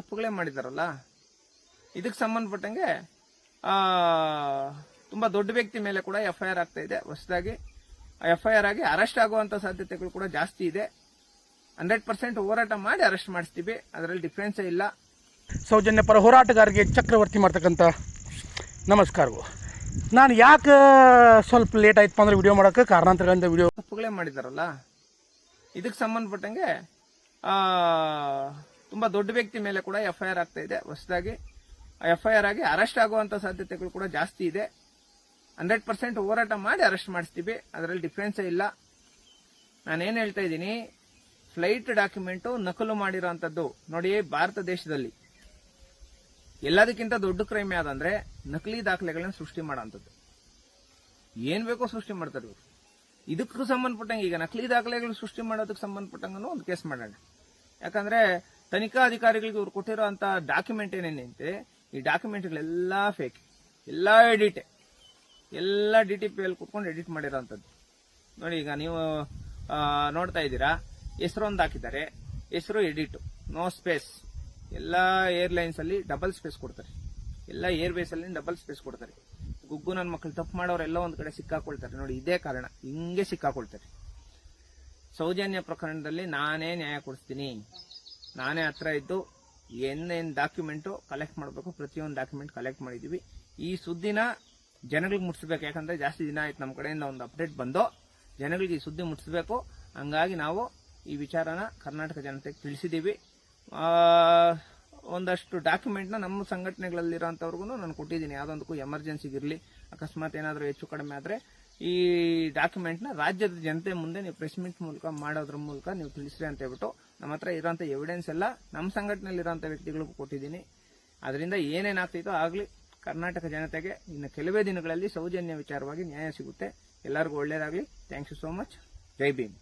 ತಪ್ಪುಗಳೇ ಮಾಡಿದಾರಲ್ಲ, ಇದಕ್ಕೆ ಸಂಬಂಧಪಟ್ಟಂಗೆ ತುಂಬಾ ದೊಡ್ಡ ವ್ಯಕ್ತಿ ಮೇಲೆ ಕೂಡ FIR ಆಗ್ತಾ ಇದೆ. ಹೊಸದಾಗಿ FIR ಆಗಿ ಅರೆಸ್ಟ್ ಆಗುವಂತ ಸಾಧ್ಯತೆಗಳು ಕೂಡ ಜಾಸ್ತಿ ಇದೆ. 100% ಹೋರಾಟ ಮಾಡಿ ಅರೆಸ್ಟ್ ಮಾಡಿಸ್ತೀವಿ, ಅದರಲ್ಲಿ ಡಿಫ್ರೆನ್ಸೇ ಇಲ್ಲ. ಸೌಜನ್ಯ ಪರ ಹೋರಾಟಗಾರರಿಗೆ ಚಕ್ರವರ್ತಿ ಮಾಡ್ತಕ್ಕಂಥ ನಮಸ್ಕಾರಗಳು. ನಾನು ಯಾಕೆ ಸ್ವಲ್ಪ ಲೇಟ್ ಆಯ್ತು ಅಂದ್ರೆ ವಿಡಿಯೋ ಮಾಡೋಕ್ಕೆ ಕಾರಣಾಂತರಗಳಿಂದ ವಿಡಿಯೋ ತಪ್ಪುಗಳೇ ಮಾಡಿದಾರಲ್ಲ, ಇದಕ್ಕೆ ಸಂಬಂಧಪಟ್ಟಂಗೆ ತುಂಬಾ ದೊಡ್ಡ ವ್ಯಕ್ತಿ ಮೇಲೆ ಕೂಡ FIR ಆಗ್ತಾ ಇದೆ. ಹೊಸದಾಗಿ FIR ಆಗಿ ಅರೆಸ್ಟ್ ಆಗುವಂತ ಸಾಧ್ಯತೆಗಳು ಕೂಡ ಜಾಸ್ತಿ ಇದೆ. 100% ಹೋರಾಟ ಮಾಡಿ ಅರೆಸ್ಟ್ ಮಾಡಿಸ್ತೀವಿ, ಅದರಲ್ಲಿ ಡಿಫ್ರೆನ್ಸೇ ಇಲ್ಲ. ನಾನೇನು ಹೇಳ್ತಾ ಇದ್ದೀನಿ, ಫ್ಲೈಟ್ ಡಾಕ್ಯುಮೆಂಟು ನಕಲು ಮಾಡಿರೋಂಥದ್ದು ನೋಡಿ. ಭಾರತ ದೇಶದಲ್ಲಿ ಎಲ್ಲದಕ್ಕಿಂತ ದೊಡ್ಡ ಕ್ರೈಮ್ ಯಾವ್ದಂದ್ರೆ ನಕಲಿ ದಾಖಲೆಗಳನ್ನ ಸೃಷ್ಟಿ ಮಾಡೋಂಥದ್ದು. ಏನ್ ಬೇಕೋ ಸೃಷ್ಟಿ ಮಾಡ್ತಾರೆ ಇವರು. ಇದಕ್ಕೂ ಸಂಬಂಧಪಟ್ಟಂಗೆ ಈಗ ನಕಲಿ ದಾಖಲೆಗಳು ಸೃಷ್ಟಿ ಮಾಡೋದಕ್ಕೆ ಸಂಬಂಧಪಟ್ಟಂಗೂ ಒಂದು ಕೇಸ್ ಮಾಡೋಣ. ಯಾಕಂದ್ರೆ ತನಿಖಾ ಅಧಿಕಾರಿಗಳಿಗೆ ಇವ್ರು ಕೊಟ್ಟಿರೋ ಅಂತ ಡಾಕ್ಯುಮೆಂಟ್ ಏನೇನಂತೆ, ಈ ಡಾಕ್ಯುಮೆಂಟ್ಗಳೆಲ್ಲ ಫೇಕ್, ಎಲ್ಲ ಎಡಿಟ್, ಎಲ್ಲ DTPL ಕುತ್ಕೊಂಡು ಎಡಿಟ್ ಮಾಡಿರೋಂಥದ್ದು ನೋಡಿ. ಈಗ ನೀವು ನೋಡ್ತಾ ಇದ್ದೀರಾ, ಹೆಸರು ಒಂದು ಹಾಕಿದ್ದಾರೆ, ಹೆಸರು ಎಡಿಟ್, ನೋ ಸ್ಪೇಸ್. ಎಲ್ಲ ಏರ್ಲೈನ್ಸ್ ಅಲ್ಲಿ ಡಬಲ್ ಸ್ಪೇಸ್ ಕೊಡ್ತಾರೆ, ಎಲ್ಲ ಏರ್ವೇಸ್ ಅಲ್ಲಿ ಡಬಲ್ ಸ್ಪೇಸ್ ಕೊಡ್ತಾರೆ. ಗುಗ್ಗು ನನ್ನ ಮಕ್ಕಳು ತಪ್ಪು ಮಾಡೋರೆಲ್ಲ ಒಂದ್ ಕಡೆ ಸಿಕ್ಕಾಕೊಳ್ತಾರೆ ನೋಡಿ. ಇದೇ ಕಾರಣ, ಹಿಂಗೆ ಸಿಕ್ಕಾಕೊಳ್ತಾರೆ. ಸೌಜನ್ಯ ಪ್ರಕರಣದಲ್ಲಿ ನಾನೇ ನ್ಯಾಯ ಕೊಡಿಸ್ತೀನಿ, ನಾನೇ ಹತ್ರ ಇದ್ದು ಏನೇನ್ ಡಾಕ್ಯುಮೆಂಟು ಕಲೆಕ್ಟ್ ಮಾಡಬೇಕು ಪ್ರತಿಯೊಂದು ಡಾಕ್ಯುಮೆಂಟ್ ಕಲೆಕ್ಟ್ ಮಾಡಿದೀವಿ. ಈ ಸುದ್ದಿನ ಜನಗಳಿಗೆ ಮುಟ್ಟಿಸ್ಬೇಕು. ಯಾಕಂದ್ರೆ ಜಾಸ್ತಿ ದಿನ ಆಯ್ತು ನಮ್ಮ ಕಡೆಯಿಂದ ಒಂದು ಅಪ್ಡೇಟ್ ಬಂದು, ಜನಗಳಿಗೆ ಈ ಸುದ್ದಿ ಮುಟ್ಟಿಸ್ಬೇಕು. ಹಂಗಾಗಿ ನಾವು ಈ ವಿಚಾರನ ಕರ್ನಾಟಕ ಜನತೆಗೆ ತಿಳಿಸಿದೀವಿ. ಒಂದಷ್ಟು ಡಾಕ್ಯುಮೆಂಟ್ನ ನಮ್ಮ ಸಂಘಟನೆಗಳಲ್ಲಿರೋಂಥವ್ರಿಗೂ ನಾನು ಕೊಟ್ಟಿದ್ದೀನಿ. ಯಾವುದೊಂದಕ್ಕೂ ಎಮರ್ಜೆನ್ಸಿಗಿರಲಿ, ಅಕಸ್ಮಾತ್ ಏನಾದರೂ ಹೆಚ್ಚು ಕಡಿಮೆ ಆದರೆ ಈ ಡಾಕ್ಯುಮೆಂಟ್ನ ರಾಜ್ಯದ ಜನತೆ ಮುಂದೆ ನೀವು ಪ್ರೆಸ್ ಮೀಟ್ ಮೂಲಕ ಮಾಡೋದ್ರ ಮೂಲಕ ನೀವು ತಿಳಿಸ್ರಿ ಅಂತ ಹೇಳ್ಬಿಟ್ಟು ನಮ್ಮ ಹತ್ರ ಇರೋಂಥ ಎವಿಡೆನ್ಸ್ ಎಲ್ಲ ನಮ್ಮ ಸಂಘಟನೆಯಲ್ಲಿರೋಂಥ ವ್ಯಕ್ತಿಗಳಿಗೂ ಕೊಟ್ಟಿದ್ದೀನಿ. ಅದರಿಂದ ಏನೇನಾಗ್ತಿತ್ತೋ ಆಗಲಿ, ಕರ್ನಾಟಕ ಜನತೆಗೆ ಇನ್ನು ಕೆಲವೇ ದಿನಗಳಲ್ಲಿ ಸೌಜನ್ಯ ವಿಚಾರವಾಗಿ ನ್ಯಾಯ ಸಿಗುತ್ತೆ. ಎಲ್ಲರಿಗೂ ಒಳ್ಳೇದಾಗಲಿ. Thank you so much. ಜೈ ಭೀಮ್.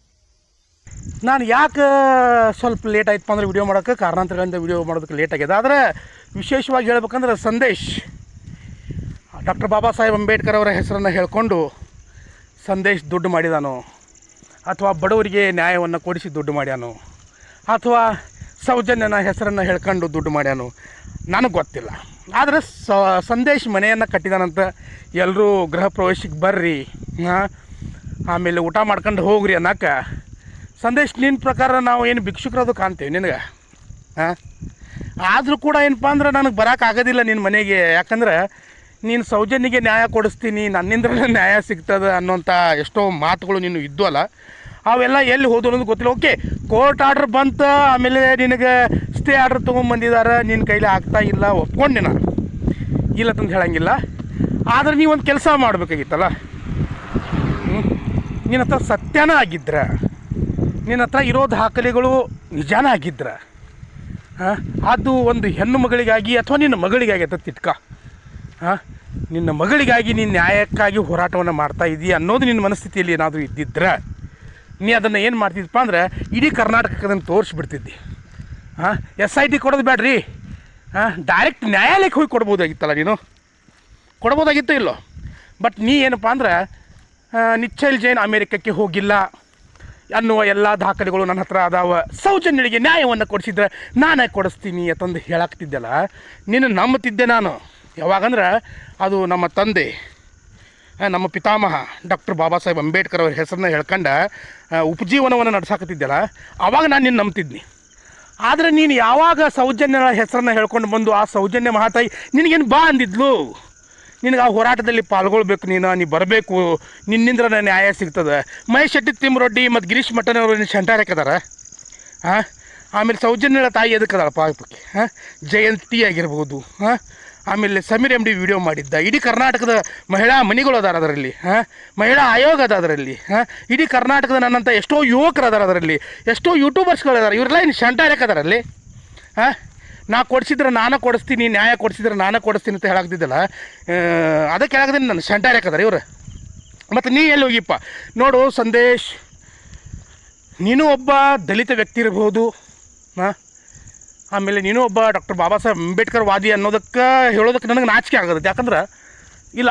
ನಾನು ಯಾಕೆ ಸ್ವಲ್ಪ ಲೇಟ್ ಆಯ್ತು ಅಂದ್ರೆ ವಿಡಿಯೋ ಮಾಡೋಕ್ಕೆ ಕಾರಣಾಂತರಗಳಿಂದ ವಿಡಿಯೋ ಮಾಡೋದಕ್ಕೆ ಲೇಟ್ ಆಗಿದೆ. ಆದರೆ ವಿಶೇಷವಾಗಿ ಹೇಳ್ಬೇಕಂದ್ರೆ ಸಂದೇಶ್ ಡಾಕ್ಟರ್ ಬಾಬಾ ಸಾಹೇಬ್ ಅಂಬೇಡ್ಕರ್ ಅವರ ಹೆಸರನ್ನು ಹೇಳ್ಕೊಂಡು ಸಂದೇಶ್ ದುಡ್ಡು ಮಾಡಿದಾನು, ಅಥವಾ ಬಡವರಿಗೆ ನ್ಯಾಯವನ್ನು ಕೊಡಿಸಿ ದುಡ್ಡು ಮಾಡ್ಯಾನು, ಅಥವಾ ಸೌಜನ್ಯನ ಹೆಸರನ್ನು ಹೇಳ್ಕೊಂಡು ದುಡ್ಡು ಮಾಡ್ಯಾನು, ನನಗೆ ಗೊತ್ತಿಲ್ಲ. ಆದರೆ ಸಂದೇಶ್ ಮನೆಯನ್ನು ಕಟ್ಟಿದಾನಂತ, ಎಲ್ಲರೂ ಗೃಹ ಪ್ರವೇಶಕ್ಕೆ ಬರ್ರಿ, ಆಮೇಲೆ ಊಟ ಮಾಡ್ಕೊಂಡು ಹೋಗ್ರಿ ಅನ್ನೋಕೆ. ಸಂದೇಶ್ ನಿನ್ನ ಪ್ರಕಾರ ನಾವು ಏನು ಭಿಕ್ಷುಕರದು ಕಾಣ್ತೇವೆ ನಿನಗೆ. ಆದರೂ ಕೂಡ ಏನಪ್ಪ ಅಂದ್ರೆ ನನಗೆ ಬರೋಕ್ಕಾಗೋದಿಲ್ಲ ನಿನ್ನ ಮನೆಗೆ. ಯಾಕಂದ್ರೆ ನೀನು ಸೌಜನ್ಯಗೆ ನ್ಯಾಯ ಕೊಡಿಸ್ತೀನಿ, ನನ್ನಿಂದಲೇ ನ್ಯಾಯ ಸಿಗ್ತದೆ ಅನ್ನೋಂಥ ಎಷ್ಟೋ ಮಾತುಗಳು ನೀನು ಇದ್ದು ಅಲ್ಲ, ಅವೆಲ್ಲ ಎಲ್ಲಿ ಹೋದು ಅನ್ನೋದು ಗೊತ್ತಿಲ್ಲ. ಓಕೆ, ಕೋರ್ಟ್ ಆರ್ಡ್ರ್ ಬಂತು, ಆಮೇಲೆ ನಿನಗೆ ಸ್ಟೇ ಆರ್ಡ್ರ್ ತೊಗೊಂಬಂದಿದ್ದಾರೆ, ನಿನ್ನ ಕೈಲಿ ಆಗ್ತಾ ಇಲ್ಲ, ಒಪ್ಕೊಂಡೆ ನಾನು, ಇಲ್ಲ ತಂದು ಹೇಳಂಗಿಲ್ಲ. ಆದರೆ ನೀವೊಂದು ಕೆಲಸ ಮಾಡಬೇಕಾಗಿತ್ತಲ್ಲ, ನಿನ್ನ ಹತ್ರ ಸತ್ಯನ ಆಗಿದ್ರೆ, ನಿನ್ನ ಹತ್ರ ಇರೋ ದಾಖಲೆಗಳು ನಿಜಾನ ಆಗಿದ್ರೆ, ಅದು ಒಂದು ಹೆಣ್ಣು ಮಗಳಿಗಾಗಿ ಅಥವಾ ನಿನ್ನ ಮಗಳಿಗಾಗಿ ಅಂತ ತಿಟ್ಕ, ನಿನ್ನ ಮಗಳಿಗಾಗಿ ನೀನು ನ್ಯಾಯಕ್ಕಾಗಿ ಹೋರಾಟವನ್ನು ಮಾಡ್ತಾ ಇದೀಯ ಅನ್ನೋದು ನಿನ್ನ ಮನಸ್ಥಿತಿಯಲ್ಲಿ ಏನಾದರೂ ಇದ್ದಿದ್ರೆ ನೀ ಅದನ್ನು ಏನು ಮಾಡ್ತಿದ್ದಪ್ಪ ಅಂದ್ರೆ ಇಡೀ ಕರ್ನಾಟಕಕ್ಕೆ ಅದನ್ನು ತೋರಿಸ್ಬಿಡ್ತಿದ್ದಿ. SIT ಕೊಡೋದು ಬೇಡ್ರಿ, ಡೈರೆಕ್ಟ್ ನ್ಯಾಯಾಲಯಕ್ಕೆ ಹೋಗಿ ಕೊಡ್ಬೋದಾಗಿತ್ತಲ್ಲ, ನೀನು ಕೊಡ್ಬೋದಾಗಿತ್ತು ಇಲ್ಲೋ. ಬಟ್ ನೀ ಏನಪ್ಪ ಅಂದ್ರೆ ನಿಶ್ಚಲ್ ಜೈನ್ ಅಮೇರಿಕಕ್ಕೆ ಹೋಗಿಲ್ಲ ಅನ್ನುವ ಎಲ್ಲ ದಾಖಲೆಗಳು ನನ್ನ ಹತ್ರ ಅದಾವ, ಸೌಜನ್ಯಳಿಗೆ ನ್ಯಾಯವನ್ನು ಕೊಡಿಸಿದ್ರೆ ನಾನೇ ಕೊಡಿಸ್ತೀನಿ ಅಂತಂದು ಹೇಳಾಕ್ತಿದ್ದೆಲ್ಲ. ನಿನ್ನ ನಂಬುತ್ತಿದ್ದೆ ನಾನು. ಯಾವಾಗಂದ್ರೆ ಅದು ನಮ್ಮ ತಂದೆ, ನಮ್ಮ ಪಿತಾಮಹ ಡಾಕ್ಟರ್ ಬಾಬಾ ಸಾಹೇಬ್ ಅಂಬೇಡ್ಕರ್ ಅವ್ರ ಹೆಸರನ್ನ ಹೇಳ್ಕೊಂಡು ಉಪಜೀವನವನ್ನು ನಡೆಸಾಕತ್ತಿದ್ದೆಲ್ಲ, ಆವಾಗ ನಾನು ನಿನ್ನ ನಂಬ್ತಿದ್ನಿ. ಆದರೆ ನೀನು ಯಾವಾಗ ಸೌಜನ್ಯನ ಹೆಸರನ್ನ ಹೇಳ್ಕೊಂಡು ಬಂದು ಆ ಸೌಜನ್ಯ ಮಹಾತಾಯಿ ನಿನಗೇನು ಬಾ ಅಂದಿದ್ಲು, ನಿನಗೆ ಆ ಹೋರಾಟದಲ್ಲಿ ಪಾಲ್ಗೊಳ್ಬೇಕು, ನೀ ಬರಬೇಕು, ನಿನ್ನಿಂದ ನ್ಯಾಯ ಸಿಗ್ತದೆ. ಮಹೇಶ್ ಶೆಟ್ಟಿ ತಿಮ್ಮರೊಡ್ಡಿ ಮತ್ತು ಗಿರೀಶ್ ಮಠನವರು ಶಂಟಾರಕ್ಕದಾರ. ಆಮೇಲೆ ಸೌಜನ್ಯಳ ತಾಯಿ ಎದಕ್ಕದಾಳ ಪಾಪಕ್ಕೆ, ಜಯಂತಿ ಆಗಿರ್ಬೋದು. ಆಮೇಲೆ ಸಮೀರ್ MD ವಿಡಿಯೋ ಮಾಡಿದ್ದ. ಇಡೀ ಕರ್ನಾಟಕದ ಮಹಿಳಾ ಮಣಿಗಳು ಅದಾರ ಅದರಲ್ಲಿ, ಮಹಿಳಾ ಆಯೋಗ ಅದ ಅದರಲ್ಲಿ, ಇಡೀ ಕರ್ನಾಟಕದ ನನ್ನಂಥ ಎಷ್ಟೋ ಯುವಕರು ಅದಾರ ಅದರಲ್ಲಿ, ಎಷ್ಟೋ ಯೂಟ್ಯೂಬರ್ಸ್ಗಳು ಅದಾರ. ಇವರೆಲ್ಲ ಇನ್ನು ಶಂಟಾರಕ್ಕದಾರಲ್ಲಿ. ನಾ ಕೊಡಿಸಿದ್ರೆ ನಾನು ಕೊಡಿಸ್ತೀನಿ, ನ್ಯಾಯ ಕೊಡಿಸಿದ್ರೆ ನಾನು ಕೊಡಿಸ್ತೀನಿ ಅಂತ ಹೇಳಾಗ್ತಿದ್ದಲ್ಲ, ಅದಕ್ಕೆ ಹೇಳಾಗ್ತೀನಿ ನಾನು ಶಂಟಾರಕ್ಕದಾರ ಇವ್ರು. ಮತ್ತು ನೀ ಎಲ್ಲಿ ಹೋಗಿಪ್ಪ ನೋಡು ಸಂದೇಶ್, ನೀನು ಒಬ್ಬ ದಲಿತ ವ್ಯಕ್ತಿ ಇರ್ಬೋದು, ಆಮೇಲೆ ನೀನು ಒಬ್ಬ ಡಾಕ್ಟರ್ ಬಾಬಾ ಸಾಹೇಬ್ ಅಂಬೇಡ್ಕರ್ ವಾದಿ ಅನ್ನೋದಕ್ಕೆ ಹೇಳೋದಕ್ಕೆ ನನಗೆ ನಾಚಿಕೆ ಆಗೋದು. ಯಾಕಂದ್ರೆ ಇಲ್ಲ,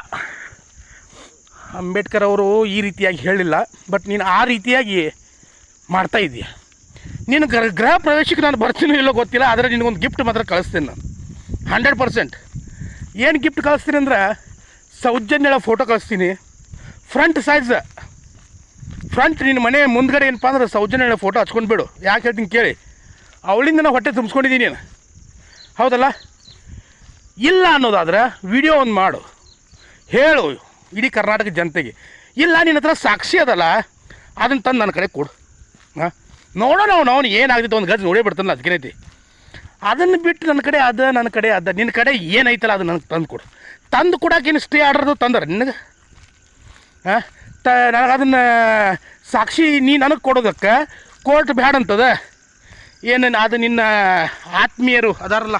ಅಂಬೇಡ್ಕರ್ ಅವರು ಈ ರೀತಿಯಾಗಿ ಹೇಳಿಲ್ಲ, ಬಟ್ ನೀನು ಆ ರೀತಿಯಾಗಿ ಮಾಡ್ತಾ ಇದೀಯ. ನಿನ್ನ ಗೃಹ ಪ್ರವೇಶಕ್ಕೆ ನಾನು ಬರ್ತೀನೋ ಇಲ್ಲೋ ಗೊತ್ತಿಲ್ಲ, ಆದರೆ ನಿನಗೊಂದು ಗಿಫ್ಟ್ ಮಾತ್ರ ಕಳಿಸ್ತೀನಿ ನಾನು 100%. ಏನು ಗಿಫ್ಟ್ ಕಳಿಸ್ತೀನಿ ಅಂದ್ರೆ ಸೌಜನ್ಯಳ ಫೋಟೋ ಕಳಿಸ್ತೀನಿ, ಫ್ರಂಟ್ ಸೈಜ್. ಫ್ರಂಟ್ ನಿನ್ನ ಮನೆ ಮುಂದ್ಗಡೆ ಏನಪ್ಪ ಅಂದ್ರೆ ಸೌಜನ್ಯಳ ಫೋಟೋ ಹಚ್ಕೊಂಡು ಬಿಡು. ಯಾಕೆ ಹೇಳ್ತೀನಿ ಕೇಳಿ, ಅವಳಿಂದ ನಾನು ಹೊಟ್ಟೆ ತುಂಬಿಸ್ಕೊಂಡಿದ್ದೀನಿ ನೀನು, ಹೌದಲ್ಲ? ಇಲ್ಲ ಅನ್ನೋದಾದ್ರೆ ವಿಡಿಯೋ ಒಂದು ಮಾಡು, ಹೇಳು ಇಡೀ ಕರ್ನಾಟಕ ಜನತೆಗೆ. ಇಲ್ಲ ನಿನ್ನ ಹತ್ರ ಸಾಕ್ಷಿ ಅದಲ್ಲ, ಅದನ್ನು ತಂದು ನನ್ನ ಕಡೆ ಕೊಡು. ಹಾಂ, ನೋಡೋಣ ಅವನು ಏನಾಗ್ತೈತೆ, ಒಂದು ಗಜ್ ನೋಡೇ ಬಿಡ್ತಾನಲ್ಲ, ಅದಕ್ಕೇನೈತಿ. ಅದನ್ನು ಬಿಟ್ಟು ನನ್ನ ಕಡೆ ಅದ ನಿನ್ನ ಕಡೆ ಏನೈತಲ್ಲ ಅದು ನನಗೆ ತಂದು ಕೊಡು. ತಂದು ಕೊಡೋಕೇನು ಸ್ಟೇ ಆರ್ಡ್ರದು ತಂದ್ರೆ ನಿನಗೆ? ಹಾಂ, ನನಗೆ ಅದನ್ನು ಸಾಕ್ಷಿ ನೀ ನನಗೆ ಕೊಡೋದಕ್ಕೆ ಕೋರ್ಟ್ ಬ್ಯಾಡ ಅಂತದ ಏನು? ಅದು ನಿನ್ನ ಆತ್ಮೀಯರು ಅದಾರಲ್ಲ,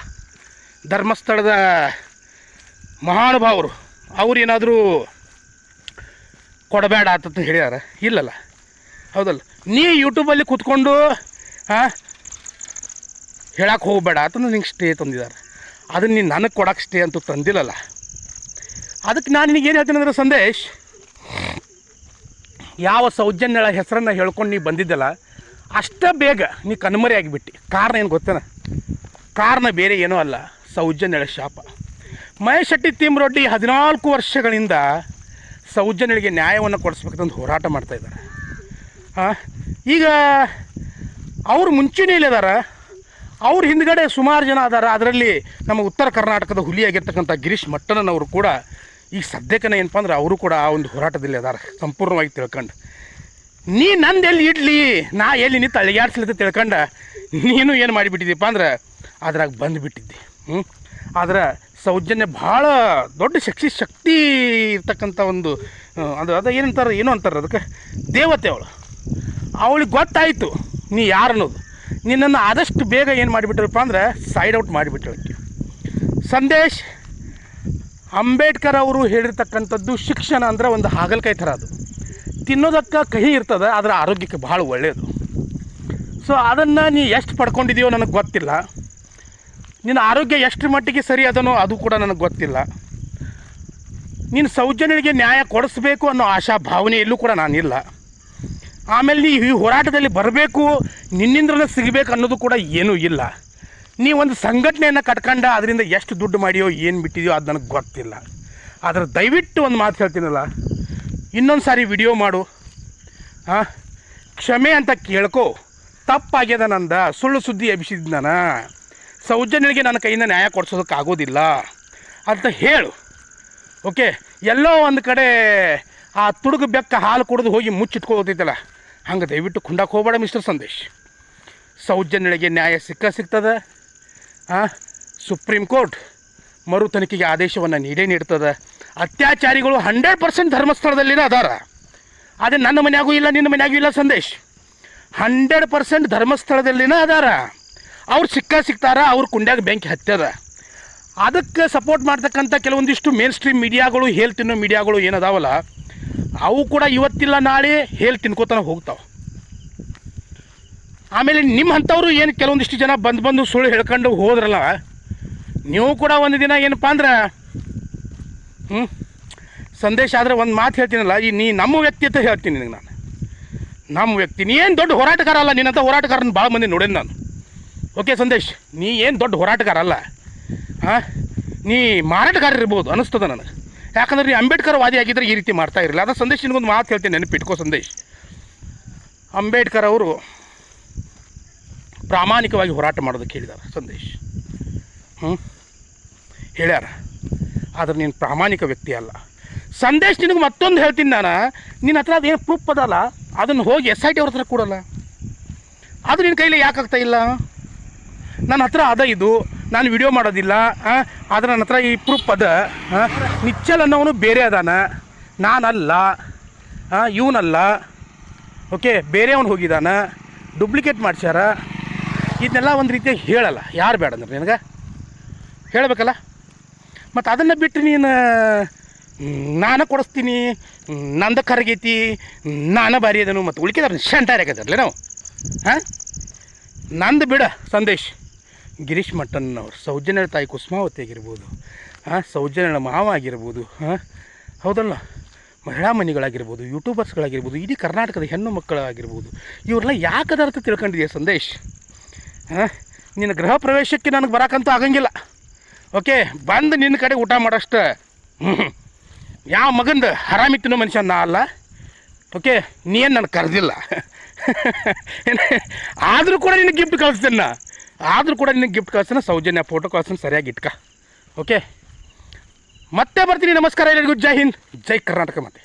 ಧರ್ಮಸ್ಥಳದ ಮಹಾನುಭಾವರು, ಅವ್ರು ಏನಾದರೂ ಕೊಡಬೇಡ ಆತಂತ ಹೇಳ್ಯಾರ? ಇಲ್ಲಲ್ಲ, ಹೌದಲ್ಲ? ನೀ ಯೂಟ್ಯೂಬಲ್ಲಿ ಕೂತ್ಕೊಂಡು ಹಾಂ ಹೇಳಕ್ಕೆ ಹೋಗಬೇಡ ಅಂತಂದು ನಿಂಗೆ ಸ್ಟೇ ತಂದಿದ್ದಾರೆ. ಅದನ್ನು ನೀನು ನನಗೆ ಕೊಡೋಕೆ ಸ್ಟೇ ಅಂತೂ ತಂದಿಲ್ಲಲ್ಲ. ಅದಕ್ಕೆ ನಾನು ನಿನಗೇನು ಹೇಳ್ತೀನಿ ಅಂದ್ರೆ ಸಂದೇಶ್, ಯಾವ ಸೌಜನ್ಯಳ ಹೆಸರನ್ನು ಹೇಳ್ಕೊಂಡು ನೀ ಬಂದಿದ್ದಲ್ಲ, ಅಷ್ಟೇ ಬೇಗ ನೀ ಕಣ್ಮರೆ ಆಗಿಬಿಟ್ಟು. ಕಾರಣ ಏನು ಗೊತ್ತೇನ? ಕಾರಣ ಬೇರೆ ಏನೂ ಅಲ್ಲ, ಸೌಜನ್ಯಳ ಶಾಪ. ಮಹೇಶ್ ಶೆಟ್ಟಿ ತಿಮ್ಮರೊಡ್ಡಿ 14 ವರ್ಷಗಳಿಂದ ಸೌಜನ್ಯಳಿಗೆ ನ್ಯಾಯವನ್ನು ಕೊಡಿಸ್ಬೇಕಂತ ಹೋರಾಟ ಮಾಡ್ತಾಯಿದ್ದಾರೆ. ಹಾಂ, ಈಗ ಅವ್ರು ಮುಂಚೂಣಿಯಲ್ಲಿ ಅದಾರ, ಅವ್ರ ಹಿಂದ್ಗಡೆ ಸುಮಾರು ಜನ ಅದಾರ. ಅದರಲ್ಲಿ ನಮ್ಮ ಉತ್ತರ ಕರ್ನಾಟಕದ ಹುಲಿಯಾಗಿರ್ತಕ್ಕಂಥ ಗಿರೀಶ್ ಮಟ್ಟಣ್ಣನವರು ಕೂಡ ಈಗ ಸದ್ಯಕ್ಕೆ ಏನಪ್ಪ ಅಂದ್ರೆ ಅವರು ಕೂಡ ಆ ಒಂದು ಹೋರಾಟದಲ್ಲಿ ಅದಾರ, ಸಂಪೂರ್ಣವಾಗಿ ತಿಳ್ಕೊಂಡು. ನೀ ನಂದು ಎಲ್ಲಿ ಇಡ್ಲಿ, ನಾ ಎಲ್ಲಿ ನಿಂತು ಅಳಿಗಾಡ್ಸ್ಲಿಕ್ಕೆ ತಿಳ್ಕೊಂಡ ನೀನು ಏನು ಮಾಡಿಬಿಟ್ಟಿದ್ದೀಪ್ಪ ಅಂದ್ರೆ ಅದ್ರಾಗ ಬಂದುಬಿಟ್ಟಿದ್ದಿ. ಆದ್ರೆ ಸೌಜನ್ಯ ಭಾಳ ದೊಡ್ಡ ಶಕ್ತಿ ಇರ್ತಕ್ಕಂಥ ಒಂದು ಅದು ಏನೋ ಅಂತಾರೆ ಅದಕ್ಕೆ, ದೇವತೆ ಅವಳು. ಅವಳಿಗೆ ಗೊತ್ತಾಯಿತು ನೀ ಯಾರು ಅನ್ನೋದು. ನಿನ್ನನ್ನು ಆದಷ್ಟು ಬೇಗ ಏನು ಮಾಡಿಬಿಟ್ರಪ್ಪ ಅಂದ್ರೆ ಸೈಡ್ ಔಟ್ ಮಾಡಿಬಿಟ್ಟಳಕ್ಕೆ. ಸಂದೇಶ್, ಅಂಬೇಡ್ಕರ್ ಅವರು ಹೇಳಿರ್ತಕ್ಕಂಥದ್ದು ಶಿಕ್ಷಣ ಅಂದರೆ ಒಂದು ಹಾಗಲಕಾಯಿ ಥರ, ಅದು ತಿನ್ನೋದಕ್ಕೆ ಕಹಿ ಇರ್ತದೆ, ಅದರ ಆರೋಗ್ಯಕ್ಕೆ ಭಾಳ ಒಳ್ಳೆಯದು. ಸೊ ಅದನ್ನು ನೀ ಎಷ್ಟು ಪಡ್ಕೊಂಡಿದೆಯೋ ನನಗೆ ಗೊತ್ತಿಲ್ಲ, ನಿನ್ನ ಆರೋಗ್ಯ ಎಷ್ಟು ಮಟ್ಟಿಗೆ ಸರಿ ಅದನೋ ಅದು ಕೂಡ ನನಗೆ ಗೊತ್ತಿಲ್ಲ. ನೀನು ಸೌಜನ್ಯಳಿಗೆ ನ್ಯಾಯ ಕೊಡಿಸ್ಬೇಕು ಅನ್ನೋ ಆಶಾ ಭಾವನೆಯಲ್ಲೂ ಕೂಡ ನಾನಿಲ್ಲ. ಆಮೇಲೆ ನೀ ಈ ಹೋರಾಟದಲ್ಲಿ ಬರಬೇಕು, ನಿನ್ನಿಂದಲೇ ಸಿಗಬೇಕು ಅನ್ನೋದು ಕೂಡ ಏನೂ ಇಲ್ಲ. ನೀ ಒಂದು ಸಂಘಟನೆಯನ್ನು ಕಟ್ಕೊಂಡ ಅದರಿಂದ ಎಷ್ಟು ದುಡ್ಡು ಮಾಡಿಯೋ ಏನು ಬಿಟ್ಟಿದೆಯೋ ಅದು ನನಗೆ ಗೊತ್ತಿಲ್ಲ. ಆದರೆ ದಯವಿಟ್ಟು ಒಂದು ಮಾತು ಹೇಳ್ತೀನಲ್ಲ, ಇನ್ನೊಂದು ಸಾರಿ ವಿಡಿಯೋ ಮಾಡು, ಹಾಂ, ಕ್ಷಮೆ ಅಂತ ಕೇಳ್ಕೊ. ತಪ್ಪಾಗ್ಯದ ನಂದ, ಸುಳ್ಳು ಸುದ್ದಿ ಎಬ್ಬಿಸಿದ್ದು ನಾನು, ಸೌಜನ್ಯಳಿಗೆ ನನ್ನ ಕೈಯಿಂದ ನ್ಯಾಯ ಕೊಡಿಸೋದಕ್ಕಾಗೋದಿಲ್ಲ ಅಂತ ಹೇಳು. ಓಕೆ, ಎಲ್ಲೋ ಒಂದು ಕಡೆ ಆ ತುಡುಗು ಬೆಕ್ಕ ಹಾಲು ಕುಡಿದು ಹೋಗಿ ಮುಚ್ಚಿಟ್ಕೊಳ್ತೈತಲ್ಲ, ಹಂಗೆ ದಯವಿಟ್ಟು ಕುಂಡಕ್ಕೆ ಹೋಗಬೇಡ ಮಿಸ್ಟರ್ ಸಂದೇಶ್. ಸೌಜನ್ಯಳಿಗೆ ನ್ಯಾಯ ಸಿಗ್ತದೆ. ಸುಪ್ರೀಂ ಕೋರ್ಟ್ ಮರು ತನಿಖೆಗೆ ಆದೇಶವನ್ನು ನೀಡ್ತದೆ. ಅತ್ಯಾಚಾರಿಗಳು 100% ಧರ್ಮಸ್ಥಳದಲ್ಲಿನ ಅದಾರ. ಅದೇ ನನ್ನ ಮನೆಯಾಗೂ ಇಲ್ಲ, ನಿನ್ನ ಮನೆಯಾಗೂ ಇಲ್ಲ ಸಂದೇಶ್. 100% ಧರ್ಮಸ್ಥಳದಲ್ಲಿನ ಅದಾರ. ಅವ್ರು ಸಿಗ್ತಾರ, ಅವ್ರ ಕುಂಡ್ಯಾಗ ಬೆಂಕಿ ಹತ್ಯದ. ಅದಕ್ಕೆ ಸಪೋರ್ಟ್ ಮಾಡ್ತಕ್ಕಂಥ ಕೆಲವೊಂದಿಷ್ಟು ಮೇನ್ ಸ್ಟ್ರೀಮ್ ಮೀಡಿಯಾಗಳು, ಹೇಲ್ ತಿನ್ನೋ ಮೀಡಿಯಾಗಳು ಏನದಾವಲ್ಲ, ಅವು ಕೂಡ ಇವತ್ತಿಲ್ಲ ನಾಳೆ ಹೇಳಿ ತಿನ್ಕೋತಾನೆ ಹೋಗ್ತಾವೆ. ಆಮೇಲೆ ನಿಮ್ಮ ಅಂಥವ್ರು ಏನು ಕೆಲವೊಂದಿಷ್ಟು ಜನ ಬಂದು ಸುಳ್ಳು ಹೇಳ್ಕೊಂಡು ಹೋದ್ರಲ್ಲ, ನೀವು ಕೂಡ ಒಂದು ದಿನ ಏನಪ್ಪ ಅಂದ್ರೆ ಸಂದೇಶ ಆದರೆ ಒಂದು ಮಾತು ಹೇಳ್ತೀನಲ್ಲ, ಈ ನೀ ನಮ್ಮ ವ್ಯಕ್ತಿ ಅಂತ ಹೇಳ್ತೀನಿ ನಿನಗೆ ನಾನು. ನಮ್ಮ ವ್ಯಕ್ತಿ, ನೀ ಏನು ದೊಡ್ಡ ಹೋರಾಟಗಾರ ಅಲ್ಲ. ನಿನ್ನಂಥ ಹೋರಾಟಗಾರನ ಭಾಳ ಮಂದಿ ನೋಡೇನು ನಾನು. ಓಕೆ ಸಂದೇಶ್, ನೀ ಏನು ದೊಡ್ಡ ಹೋರಾಟಗಾರ ಅಲ್ಲ. ಹಾಂ, ನೀ ಮಾರಾಟಗಾರ ಇರ್ಬೋದು ಅನ್ನಿಸ್ತದೆ ನನಗೆ. ಯಾಕಂದ್ರೆ ನೀ ಅಂಬೇಡ್ಕರ್ ವಾದಿ ಆಗಿದ್ದರೆ ಈ ರೀತಿ ಮಾಡ್ತಾ ಇರಲಿಲ್ಲ. ಅದು ಸಂದೇಶ್ ನಿನಗೊಂದು ಮಾತು ಹೇಳ್ತೀನಿ, ನೆನಪಿಟ್ಕೋ ಸಂದೇಶ್. ಅಂಬೇಡ್ಕರ್ ಅವರು ಪ್ರಾಮಾಣಿಕವಾಗಿ ಹೋರಾಟ ಮಾಡೋದಕ್ಕೆ ಹೇಳಿದ್ದಾರೆ ಸಂದೇಶ್. ಹೇಳ್ಯಾರ, ಆದ್ರೆ ನೀನು ಪ್ರಾಮಾಣಿಕ ವ್ಯಕ್ತಿ ಅಲ್ಲ ಸಂದೇಶ್. ನಿನಗೆ ಮತ್ತೊಂದು ಹೇಳ್ತೀನಿ ನಾನು, ನಿನ್ನ ಹತ್ರ ಅದೇನು ಪ್ರೂಫ್ ಅದಲ್ಲ, ಅದನ್ನು ಹೋಗಿ SIT ಅವ್ರ ಹತ್ರ ಕೊಡಲ್ಲ. ಅದು ನಿನ್ನ ಕೈಲಿ ಯಾಕಾಗ್ತಾ ಇಲ್ಲ? ನನ್ನ ಹತ್ರ ಅದ, ಇದು ನಾನು ವಿಡಿಯೋ ಮಾಡೋದಿಲ್ಲ, ಆದರೆ ನನ್ನ ಹತ್ರ ಈ ಪ್ರೂಫ್ ಅದ. ನಿಚ್ಚಲ್ ಅನ್ನೋನು ಬೇರೆ ಅದಾನ, ನಾನಲ್ಲ, ಇವನಲ್ಲ. ಓಕೆ, ಬೇರೆಯವನು ಹೋಗಿದ್ದಾನ, ಡೂಪ್ಲಿಕೇಟ್ ಮಾಡ್ಸ್ಯಾರ. ಇದನ್ನೆಲ್ಲ ಒಂದು ರೀತಿಯಾಗಿ ಹೇಳಲ್ಲ. ಯಾರು ಬೇಡ ಅಂದ್ರೆ ನಿನಗೆ ಹೇಳಬೇಕಲ್ಲ. ಮತ್ತು ಅದನ್ನು ಬಿಟ್ಟು ನೀನು ನಾನು ಕೊಡಿಸ್ತೀನಿ, ನಂದು ಕರಗೈತಿ, ನಾನು ಬಾರಿ ಅದನು, ಮತ್ತು ಉಳ್ಕಿದಾರೆ ಶಂಟಾರ್ಯಾಕತ್ತಲ್ಲ ನಾವು. ನಂದು ಬಿಡ ಸಂದೇಶ್. ಗಿರೀಶ್ ಮಟ್ಟಣ್ಣವ್ರು, ಸೌಜನ್ಯಳ ತಾಯಿ ಕುಸುಮಾವತಿ ಆಗಿರ್ಬೋದು, ಸೌಜನ್ಯಳ ಮಾವ ಆಗಿರ್ಬೋದು, ಹೌದಲ್ಲ, ಮಹಿಳಾ ಮನಿಗಳಾಗಿರ್ಬೋದು, ಯೂಟ್ಯೂಬರ್ಸ್ಗಳಾಗಿರ್ಬೋದು, ಇಡೀ ಕರ್ನಾಟಕದ ಹೆಣ್ಣು ಮಕ್ಕಳಾಗಿರ್ಬೋದು, ಇವ್ರೆಲ್ಲ ಯಾಕೆ ಅದಾರ್ಥ ತಿಳ್ಕೊಂಡಿದೆಯಾ ಸಂದೇಶ್? ಹಾಂ, ನಿನ್ನ ಗೃಹ ಪ್ರವೇಶಕ್ಕೆ ನನಗೆ ಬರೋಕ್ಕಂತೂ ಆಗಂಗಿಲ್ಲ. ಓಕೆ, ಬಂದು ನಿನ್ನ ಕಡೆ ಊಟ ಮಾಡೋಷ್ಟು ಯಾವ ಮಗಂದು ಹರಾಮಿ ತಿನ್ನೋ ಮನುಷ್ಯ ನಾ ಅಲ್ಲ. ಓಕೆ, ನೀನು ನನಗೆ ಕರೆದಿಲ್ಲ. ಆದರೂ ಕೂಡ ನಿನಗೆ ಗಿಫ್ಟ್ ಕಳಿಸ್ತೀನಿ ನಾ. ಆದರೂ ಕೂಡ ನಿನಗೆ ಗಿಫ್ಟ್ ಕಳಿಸ್ತಾನೆ, ಸೌಜನ್ಯ ಫೋಟೋ ಕಳಿಸ್ತಾನೆ, ಸರಿಯಾಗಿ ಇಟ್ಕ. ಓಕೆ, ಮತ್ತೆ ಬರ್ತೀನಿ. ನಮಸ್ಕಾರ ಎಲ್ಲರಿಗೂ. ಜೈ ಹಿಂದ್, ಜೈ ಕರ್ನಾಟಕ. ಮತ್ತೆ